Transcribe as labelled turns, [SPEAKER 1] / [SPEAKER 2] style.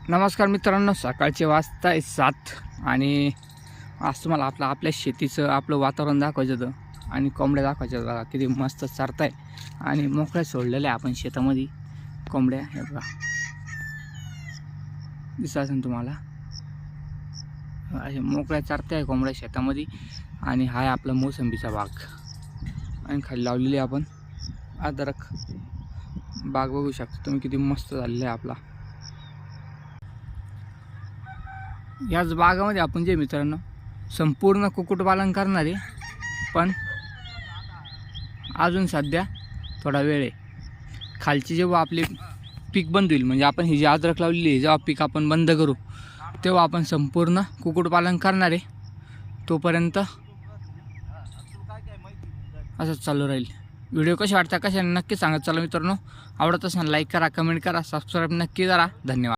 [SPEAKER 1] नमस्कार मित्रांनो, सकाळचे वाजताय 7 आणि आज तुम्हाला आपल्या शेतीचं आपलं वातावरण दाखवायचं होतं आणि कोंबड्या दाखवायच्या बघा किती मस्त चरताय आणि मोकळ्या सोडलेल्या आपण शेतामध्ये कोंबड्या. हे बघा दिसत असेल तुम्हाला, असे मोकळ्या चरताय कोंबड्या शेतामध्ये. आणि हा आहे आपला मोसंबीचा बाग आणि खाली लावलेली आपण अद्रक बाग बघू शकता तुम्ही, किती मस्त झालेला आहे आपला. याच बागामध्ये आपण जे मित्रांनो संपूर्ण कुक्कुटपालन करणार आहे, पण अजून सध्या थोडा वेळ आहे. खालची जेव्हा आपले पीक बंद होईल, म्हणजे आपण ही जी अद्रक लावलेली आहे जेव्हा पीक आपण बंद करू तेव्हा आपण संपूर्ण कुक्कुटपालन करणार आहे. तोपर्यंत असंच चालू राहील. व्हिडिओ कसे वाटता कशा नक्की सांगत चला मित्रांनो. आवडत असेल लाईक करा, कमेंट करा, सबस्क्राईब नक्की करा. धन्यवाद.